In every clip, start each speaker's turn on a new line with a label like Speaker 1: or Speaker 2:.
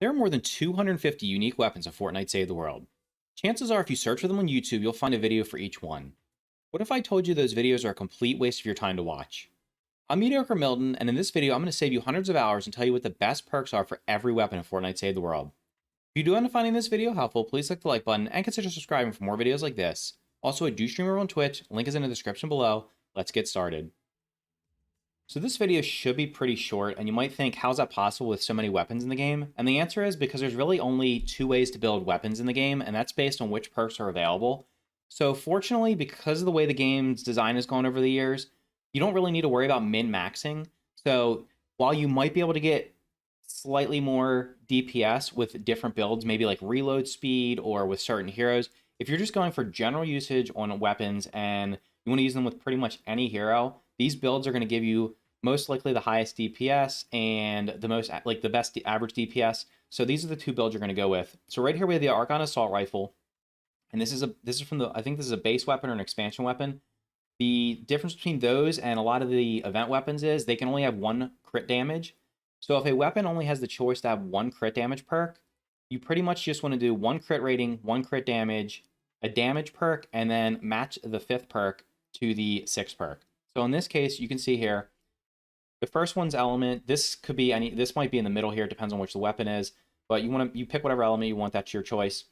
Speaker 1: There are more than 250 unique weapons in Fortnite Save the World. Chances are if you search for them on YouTube, you'll find a video for each one. What if I told you those videos are a complete waste of your time to watch? I'm MediocreMilton, and in this video, I'm going to save you hundreds of hours and tell you what the best perks are for every weapon in Fortnite Save the World. If you do end up finding this video helpful, please click the like button and consider subscribing for more videos like this. Also, I do stream over on Twitch, link is in the description below. Let's get started. So this video should be pretty short, and you might think, how's that possible with so many weapons in the game? And the answer is because there's really only two ways to build weapons in the game, and that's based on which perks are available. So fortunately, because of the way the game's design has gone over the years, you don't really need to worry about min-maxing. So while you might be able to get slightly more DPS with different builds, maybe like reload speed or with certain heroes, if you're just going for general usage on weapons and you want to use them with pretty much any hero, these builds are going to give you most likely the highest DPS and the best average DPS. So these are the two builds you're going to go with. So right here we have the Argon Assault Rifle, and this is from the, I think this is a base weapon or an expansion weapon. The difference between those and a lot of the event weapons is they can only have one crit damage. So if a weapon only has the choice to have one crit damage perk, you pretty much just want to do one crit rating, one crit damage, a damage perk, and then match the fifth perk to the sixth perk. So in this case, you can see here, the first one's element. This could be any. This might be in the middle here. Depends on which the weapon is. But you pick whatever element you want. That's your choice.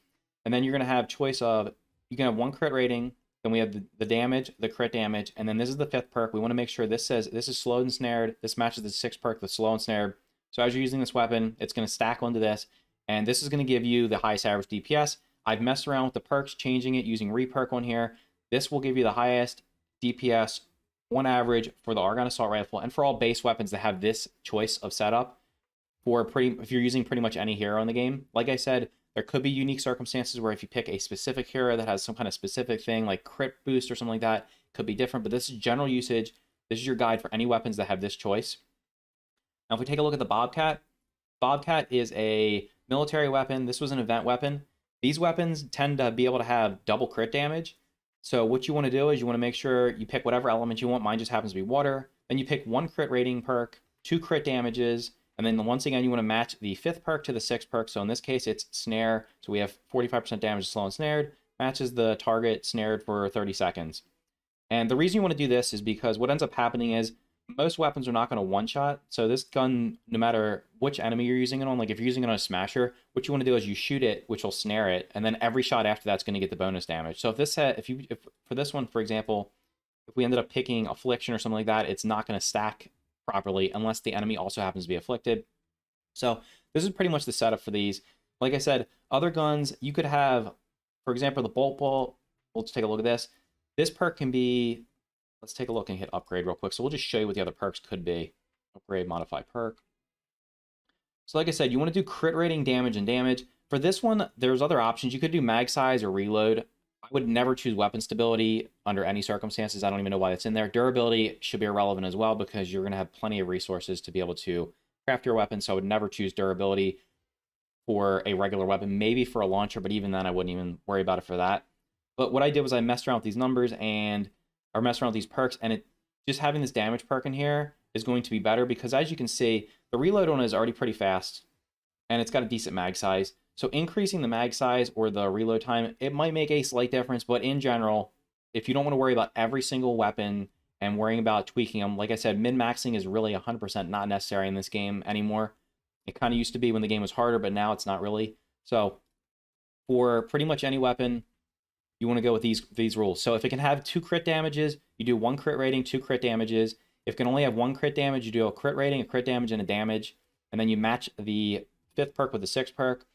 Speaker 1: And then you're gonna have choice of, you can have one crit rating. Then we have the damage, the crit damage, and then this is the fifth perk. We want to make sure this says this is slowed and snared. This matches the sixth perk with slow and snared. So as you're using this weapon, it's going to stack onto this, and this is going to give you the highest average DPS. I've messed around with the perks, changing it using reperk on here. This will give you the highest DPS on average for the Argon Assault Rifle and for all base weapons that have this choice of setup if you're using pretty much any hero in the game. Like I said, there could be unique circumstances where if you pick a specific hero that has some kind of specific thing like crit boost or something like that, it could be different, but this is general usage. This is your guide for any weapons that have this choice. Now, if we take a look at the Bobcat, Bobcat is a military weapon. This was an event weapon. These weapons tend to be able to have double crit damage. So what you want to do is you want to make sure you pick whatever element you want. Mine just happens to be water. Then you pick one crit rating perk, two crit damages, and then once again, you want to match the fifth perk to the sixth perk. So in this case, it's snare. So we have 45% damage slow and snared, matches the target snared for 30 seconds. And the reason you want to do this is because what ends up happening is most weapons are not going to one-shot. So this gun, no matter which enemy you're using it on, like if you're using it on a smasher, what you want to do is you shoot it, which will snare it, and then every shot after that's going to get the bonus damage. So if for this one, for example, if we ended up picking Affliction or something like that, it's not going to stack properly unless the enemy also happens to be afflicted. So this is pretty much the setup for these. Like I said, other guns you could have, for example, the bolt. Let's take a look at this. This perk can be, let's take a look and hit upgrade real quick. So we'll just show you what the other perks could be. Upgrade, modify perk. So like I said, you want to do crit rating, damage, and damage. For this one, there's other options. You could do mag size or reload. I would never choose weapon stability under any circumstances. I don't even know why that's in there. Durability should be irrelevant as well because you're going to have plenty of resources to be able to craft your weapon. So I would never choose durability for a regular weapon, maybe for a launcher, but even then I wouldn't even worry about it for that. But what I did was I messed around with these numbers or messed around with these perks, and just having this damage perk in here is going to be better because as you can see, the reload on it is already pretty fast and it's got a decent mag size. So increasing the mag size or the reload time, it might make a slight difference, but in general, if you don't want to worry about every single weapon and worrying about tweaking them, like I said, min-maxing is really 100% not necessary in this game anymore. It kind of used to be when the game was harder, but now it's not really. So for pretty much any weapon, you want to go with these rules. So if it can have two crit damages, you do one crit rating, two crit damages. If it can only have one crit damage, you do a crit rating, a crit damage, and a damage. And then you match the fifth perk with the sixth perk.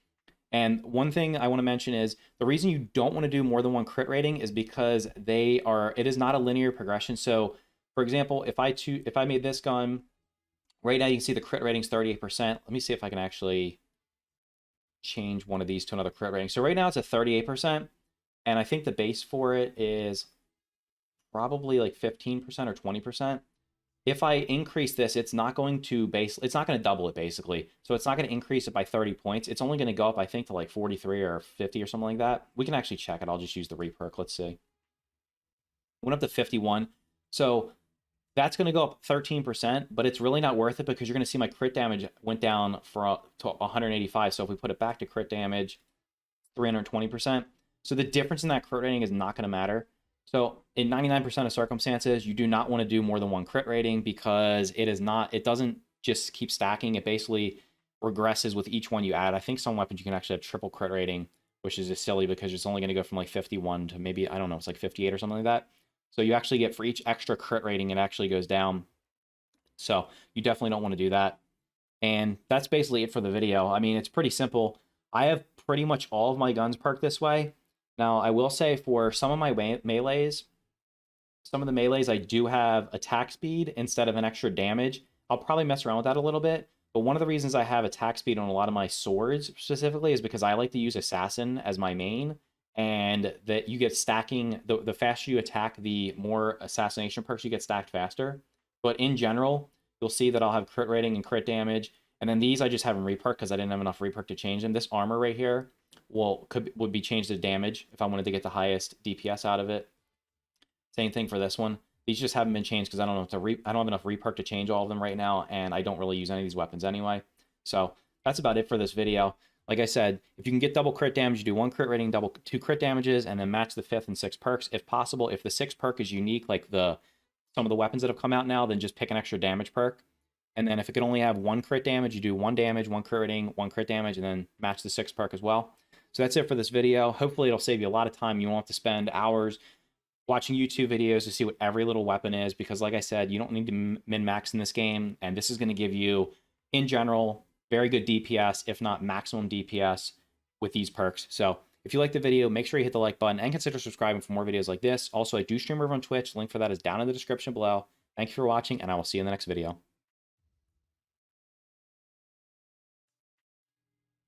Speaker 1: And one thing I want to mention is the reason you don't want to do more than one crit rating is because it is not a linear progression. So for example, if I made this gun, right now you can see the crit rating is 38%. Let me see if I can actually change one of these to another crit rating. So right now it's at 38%. And I think the base for it is probably like 15% or 20%. If I increase this, it's not going to double it basically. So it's not going to increase it by 30 points. It's only going to go up, I think, to like 43 or 50 or something like that. We can actually check it. I'll just use the reperk. Let's see. Went up to 51. So that's going to go up 13%, but it's really not worth it because you're going to see my crit damage went down to 185. So if we put it back to crit damage, 320%. So the difference in that crit rating is not going to matter. So in 99% of circumstances, you do not want to do more than one crit rating because it doesn't just keep stacking. It basically regresses with each one you add. I think some weapons you can actually have triple crit rating, which is just silly because it's only going to go from like 51 to maybe, I don't know, it's like 58 or something like that. So you actually get, for each extra crit rating, it actually goes down. So you definitely don't want to do that. And that's basically it for the video. I mean, it's pretty simple. I have pretty much all of my guns perked this way. Now, I will say for some of my melees, some of the melees, I do have attack speed instead of an extra damage. I'll probably mess around with that a little bit. But one of the reasons I have attack speed on a lot of my swords specifically is because I like to use Assassin as my main. And that you get stacking, the faster you attack, the more assassination perks you get stacked faster. But in general, you'll see that I'll have crit rating and crit damage. And then these I just have them reperk because I didn't have enough reperk to change them. This armor right here would be changed to damage if I wanted to get the highest DPS out of it. Same thing for this one. These just haven't been changed because I don't have enough reperk to change all of them right now, and I don't really use any of these weapons anyway. So that's about it for this video. Like I said, if you can get double crit damage, you do one crit rating, two crit damages, and then match the 5th and 6th perks if possible. If the 6th perk is unique, like some of the weapons that have come out now, then just pick an extra damage perk. And then if it can only have one crit damage, you do one damage, one crit rating, one crit damage, and then match the 6th perk as well. So that's it for this video. Hopefully it'll save you a lot of time. You won't have to spend hours watching YouTube videos to see what every little weapon is, because like I said, you don't need to min-max in this game, and this is going to give you, in general, very good DPS, if not maximum DPS with these perks. So if you like the video, make sure you hit the like button and consider subscribing for more videos like this. Also, I do stream over on Twitch. Link for that is down in the description below. Thank you for watching, and I will see you in the next video.